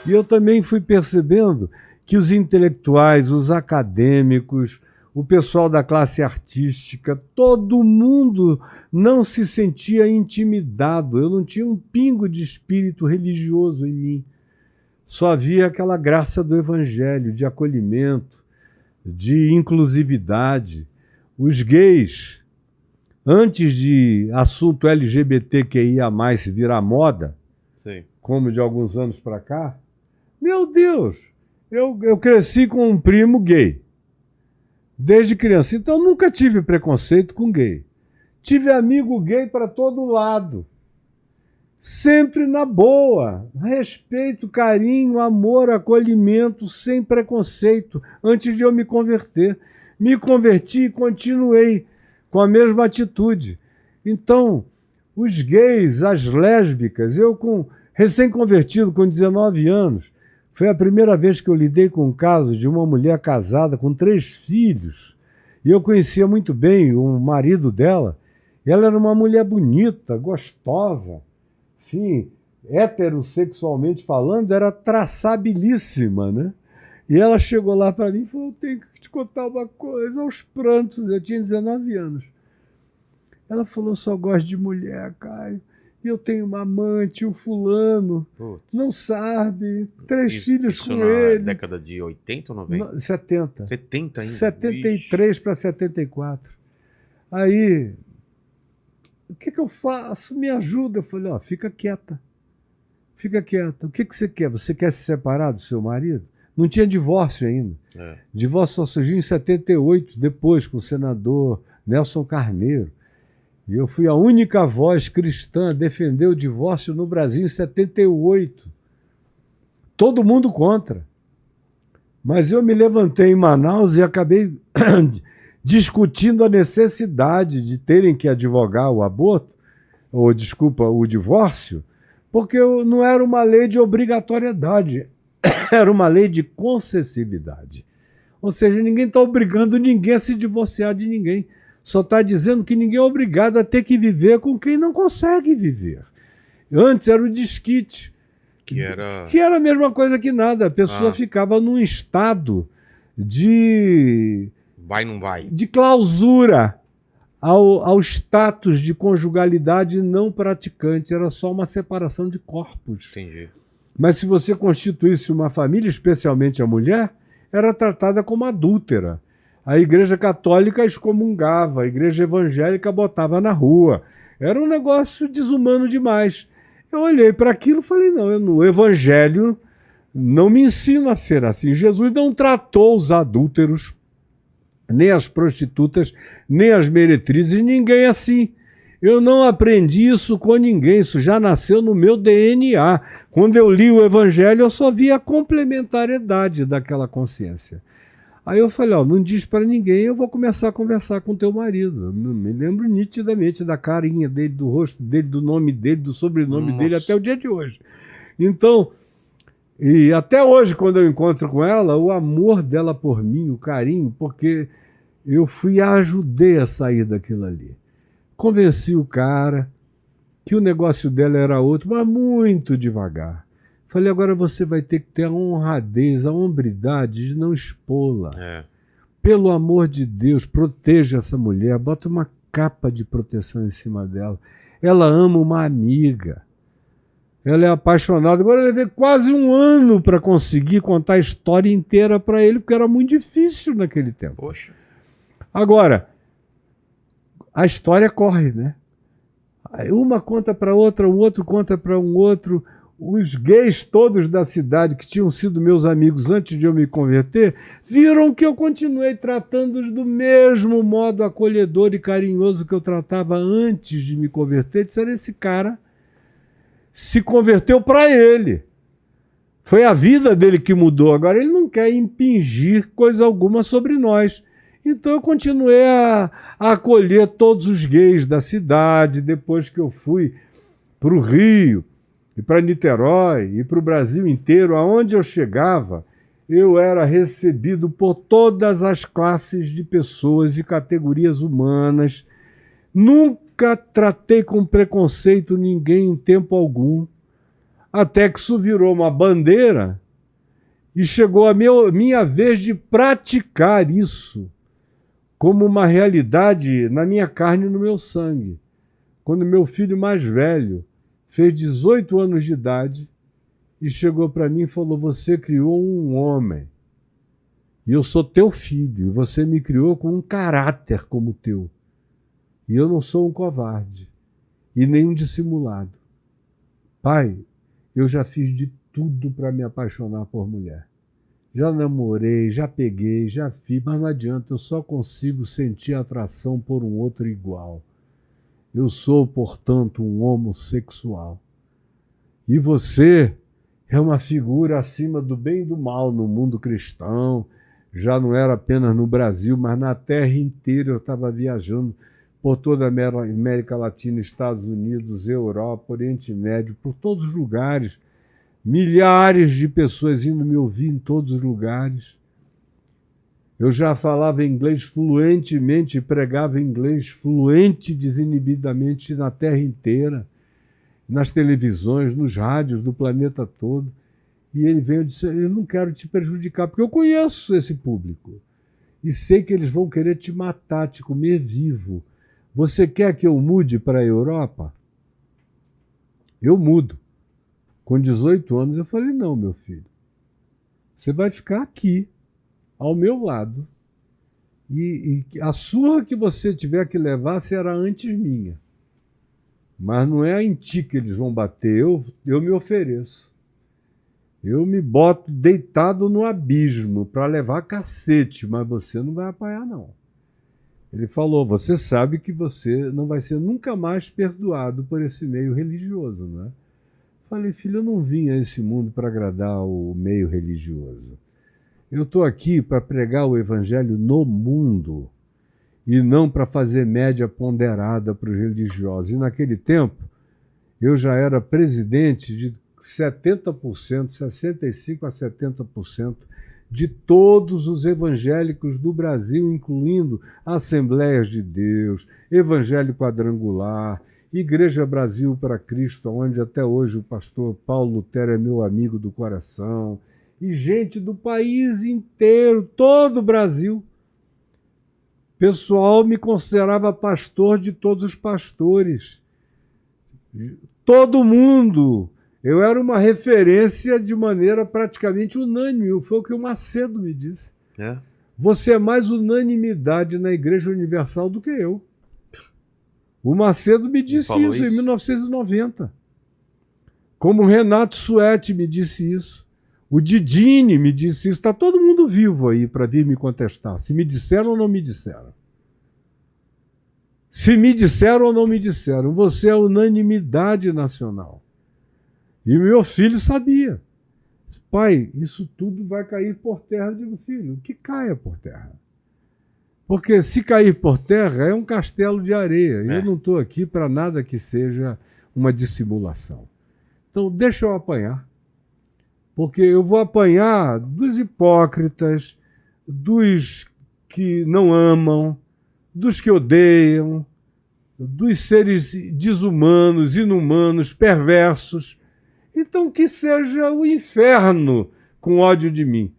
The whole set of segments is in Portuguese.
E eu também fui percebendo que os intelectuais, os acadêmicos, o pessoal da classe artística, todo mundo não se sentia intimidado. Eu não tinha um pingo de espírito religioso em mim. Só havia aquela graça do evangelho, de acolhimento, de inclusividade. Os gays, antes de assunto LGBTQIA+, virar moda, Sim. como de alguns anos para cá, meu Deus, eu cresci com um primo gay, desde criança. Então eu nunca tive preconceito com gay. Tive amigo gay para todo lado. Sempre na boa. Respeito, carinho, amor, acolhimento, sem preconceito, antes de eu me converter. Me converti e continuei com a mesma atitude. Então, os gays, as lésbicas, eu recém-convertido com 19 anos, foi a primeira vez que eu lidei com um caso de uma mulher casada com 3 filhos. E eu conhecia muito bem o marido dela. Ela era uma mulher bonita, gostosa. Enfim, heterossexualmente falando, era traçabilíssima, né? E ela chegou lá para mim e falou: tenho que te contar uma coisa, aos prantos. Eu tinha 19 anos. Ela falou: só gosto de mulher, Caio. E eu tenho uma amante, o fulano. Putz. Não sabe, 3 Isso, filhos isso com na ele. década de 80 ou 90? 70. 70 ainda? 73 para 74. Aí, o que eu faço? Me ajuda. Eu falei: ó, fica quieta. Fica quieta. O que você quer? Você quer se separar do seu marido? Não tinha divórcio ainda. É. Divórcio só surgiu em 78, depois, com o senador Nelson Carneiro. E eu fui a única voz cristã a defender o divórcio no Brasil em 78. Todo mundo contra. Mas eu me levantei em Manaus e acabei discutindo a necessidade de terem que advogar o aborto, ou desculpa, o divórcio, porque não era uma lei de obrigatoriedade, era uma lei de concessividade. Ou seja, ninguém está obrigando ninguém a se divorciar de ninguém. Só está dizendo que ninguém é obrigado a ter que viver com quem não consegue viver. Antes era o desquite, Que era... que era a mesma coisa que nada. A pessoa ficava num estado de Vai, não vai. de clausura ao status de conjugalidade não praticante. Era só uma separação de corpos. Entendi. Mas se você constituísse uma família, especialmente a mulher, era tratada como adúltera. A Igreja Católica excomungava, a Igreja Evangélica botava na rua. Era um negócio desumano demais. Eu olhei para aquilo e falei: não, o Evangelho não me ensina a ser assim. Jesus não tratou os adúlteros, nem as prostitutas, nem as meretrizes, ninguém assim. Eu não aprendi isso com ninguém, isso já nasceu no meu DNA. Quando eu li o Evangelho, eu só vi a complementariedade daquela consciência. Aí eu falei: ó, não diz para ninguém, eu vou começar a conversar com teu marido. Eu me lembro nitidamente da carinha dele, do rosto dele, do nome dele, do sobrenome dele, até o dia de hoje. Então, e até hoje, quando eu encontro com ela, o amor dela por mim, o carinho, porque eu fui e a ajudei a sair daquilo ali. Convenci o cara que o negócio dela era outro, mas muito devagar. Falei: agora você vai ter que ter a honradez, a hombridade de não expô-la. É. Pelo amor de Deus, proteja essa mulher, bota uma capa de proteção em cima dela. Ela ama uma amiga. Ela é apaixonada. Agora eu levei quase 1 ano para conseguir contar a história inteira para ele, porque era muito difícil naquele tempo. Poxa. Agora, a história corre, né? Uma conta para outra, um outro conta para um outro. Os gays todos da cidade, que tinham sido meus amigos antes de eu me converter, viram que eu continuei tratando-os do mesmo modo acolhedor e carinhoso que eu tratava antes de me converter. Disseram: esse cara se converteu para ele. Foi a vida dele que mudou. Agora ele não quer impingir coisa alguma sobre nós. Então eu continuei a acolher todos os gays da cidade. Depois que eu fui para o Rio, e para Niterói, e para o Brasil inteiro, aonde eu chegava, eu era recebido por todas as classes de pessoas e categorias humanas. Nunca tratei com preconceito ninguém em tempo algum. Até que isso virou uma bandeira e chegou a minha vez de praticar isso como uma realidade na minha carne e no meu sangue. Quando meu filho mais velho fez 18 anos de idade e chegou para mim e falou: você criou um homem e eu sou teu filho e você me criou com um caráter como o teu. E eu não sou um covarde e nem um dissimulado. Pai, eu já fiz de tudo para me apaixonar por mulher. Já namorei, já peguei, já fiz, mas não adianta, eu só consigo sentir atração por um outro igual. Eu sou, portanto, um homossexual. E você é uma figura acima do bem e do mal no mundo cristão. Já não era apenas no Brasil, mas na terra inteira. Eu estava viajando por toda a América Latina, Estados Unidos, Europa, Oriente Médio, por todos os lugares. Milhares de pessoas indo me ouvir em todos os lugares. Eu já falava inglês fluentemente, pregava inglês fluente, desinibidamente na terra inteira, nas televisões, nos rádios do planeta todo. E ele veio e disse: eu não quero te prejudicar, porque eu conheço esse público. E sei que eles vão querer te matar, te comer vivo. Você quer que eu mude para a Europa? Eu mudo. Com 18 anos eu falei: não, meu filho. Você vai ficar aqui, ao meu lado. E a surra que você tiver que levar será antes minha. Mas não é em ti que eles vão bater, eu me ofereço. Eu me boto deitado no abismo para levar cacete, mas você não vai apanhar, não. Ele falou: você sabe que você não vai ser nunca mais perdoado por esse meio religioso, não é? Falei: filho, eu não vim a esse mundo para agradar o meio religioso. Eu estou aqui para pregar o evangelho no mundo e não para fazer média ponderada para os religiosos. E naquele tempo, eu já era presidente de 70%, 65% a 70% de todos os evangélicos do Brasil, incluindo Assembleias de Deus, Evangelho Quadrangular, Igreja Brasil para Cristo, onde até hoje o pastor Paulo Lutero é meu amigo do coração, e gente do país inteiro, todo o Brasil. O pessoal me considerava pastor de todos os pastores. Todo mundo. Eu era uma referência de maneira praticamente unânime. Foi o que o Macedo me disse. É. Você é mais unanimidade na Igreja Universal do que eu. O Macedo me disse isso em 1990. Como o Renato Suete me disse isso. O Didini me disse isso. Está todo mundo vivo aí para vir me contestar. Se me disseram ou não me disseram. Se me disseram ou não me disseram. Você é unanimidade nacional. E meu filho sabia. Pai, isso tudo vai cair por terra. Eu digo: filho, que caia por terra. Porque se cair por terra é um castelo de areia. Eu não estou aqui para nada que seja uma dissimulação. Então deixa eu apanhar. Porque eu vou apanhar dos hipócritas, dos que não amam, dos que odeiam, dos seres desumanos, inumanos, perversos. Então que seja o inferno com ódio de mim.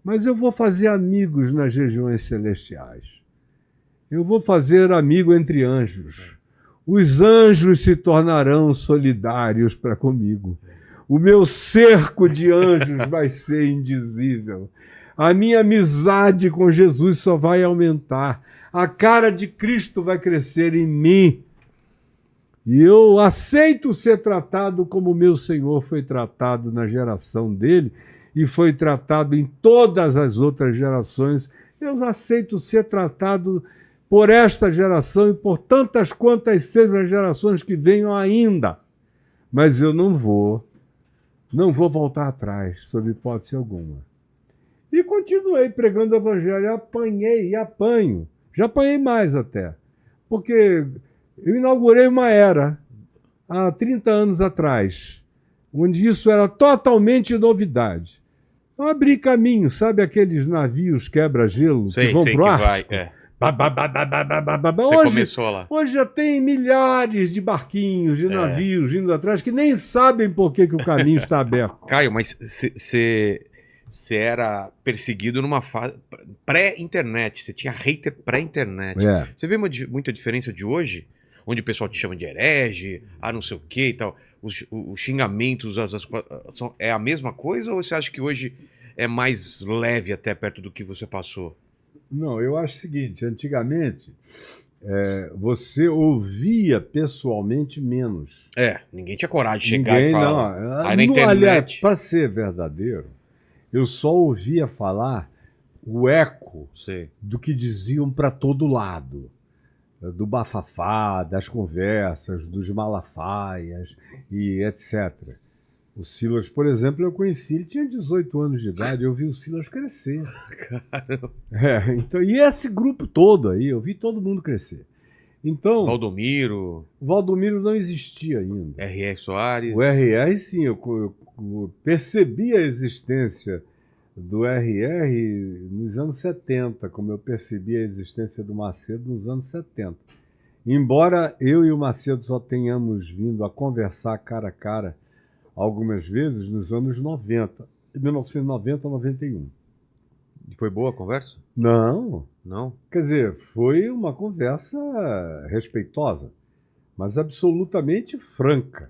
Mas eu vou fazer amigos nas regiões celestiais. Eu vou fazer amigo entre anjos. Os anjos se tornarão solidários para comigo. O meu cerco de anjos vai ser indizível. A minha amizade com Jesus só vai aumentar. A cara de Cristo vai crescer em mim. E eu aceito ser tratado como meu Senhor foi tratado na geração dele e foi tratado em todas as outras gerações. Eu aceito ser tratado por esta geração e por tantas quantas sejam as gerações que venham ainda. Mas eu não vou voltar atrás, sob hipótese alguma. E continuei pregando o evangelho, apanhei e apanho. Já apanhei mais até, porque eu inaugurei uma era, há 30 anos atrás, onde isso era totalmente novidade. Eu abri caminho, sabe aqueles navios quebra-gelo que vão para o Ártico? Você Hoje, começou lá. hoje já tem milhares de barquinhos, de navios indo atrás que nem sabem por que o caminho está aberto. Caio, mas você era perseguido numa fase pré-internet. Você tinha hater pré-internet. É. Você vê muita diferença de hoje? Onde o pessoal te chama de herege, não sei o que e tal. Os xingamentos é a mesma coisa? Ou você acha que hoje é mais leve até perto do que você passou? Não, eu acho o seguinte, antigamente você ouvia pessoalmente menos. Ninguém tinha coragem de chegar Ninguém, e falar. não. Aí na internet... Aliás, para ser verdadeiro, eu só ouvia falar o eco Sei. do que diziam para todo lado. Do bafafá, das conversas, dos malafaias e etc. O Silas, por exemplo, eu conheci, ele tinha 18 anos de idade, eu vi o Silas crescer. Caramba. Então, e esse grupo todo aí, eu vi todo mundo crescer. Então, Valdomiro, Valdomiro não existia ainda. R.R. Soares. O RR, sim, eu percebi a existência do RR nos anos 70, como eu percebi a existência do Macedo nos anos 70. Embora eu e o Macedo só tenhamos vindo a conversar cara a cara algumas vezes nos anos 90, 1990 a 91. E foi boa a conversa? Não. Não? Quer dizer, foi uma conversa respeitosa, mas absolutamente franca.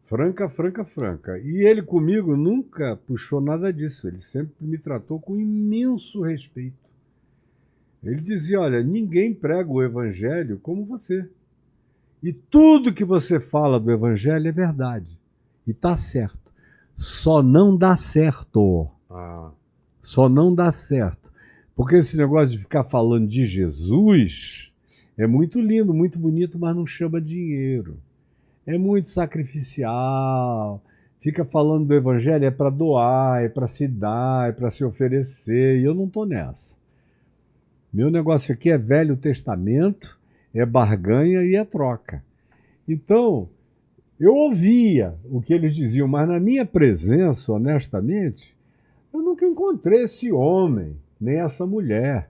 Franca, franca, franca. E ele comigo nunca puxou nada disso. Ele sempre me tratou com imenso respeito. Ele dizia, olha, ninguém prega o evangelho como você. E tudo que você fala do evangelho é verdade. E está certo. Só não dá certo. Só não dá certo. Porque esse negócio de ficar falando de Jesus é muito lindo, muito bonito, mas não chama dinheiro. É muito sacrificial. Fica falando do evangelho, é para doar, é para se dar, é para se oferecer. E eu não estou nessa. Meu negócio aqui é Velho Testamento, é barganha e é troca. Então, eu ouvia o que eles diziam, mas na minha presença, honestamente, eu nunca encontrei esse homem, nem essa mulher,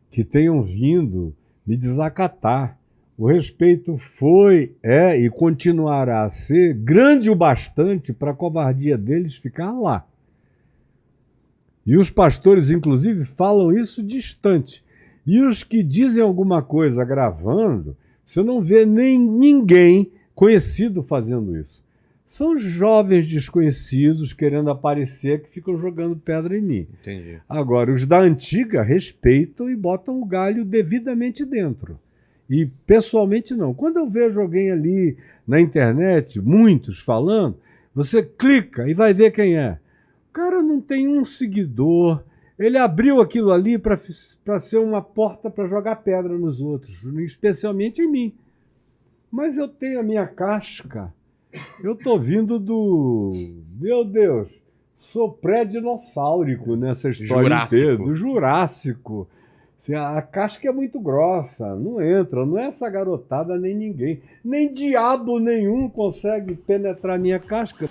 que tenham vindo me desacatar. O respeito foi, e continuará a ser grande o bastante para a covardia deles ficar lá. E os pastores, inclusive, falam isso distante. E os que dizem alguma coisa gravando, você não vê nem ninguém conhecido fazendo isso. São jovens desconhecidos querendo aparecer que ficam jogando pedra em mim. Entendi. Agora, os da antiga respeitam e botam o galho devidamente dentro. E pessoalmente não. Quando eu vejo alguém ali na internet, muitos falando, você clica e vai ver quem é. O cara não tem um seguidor, ele abriu aquilo ali para ser uma porta para jogar pedra nos outros, especialmente em mim. Mas eu tenho a minha casca, eu estou vindo do... Meu Deus, sou pré-dinossáurico nessa história inteira, do Jurássico. A casca é muito grossa, não entra, não é essa garotada nem ninguém. Nem diabo nenhum consegue penetrar minha casca.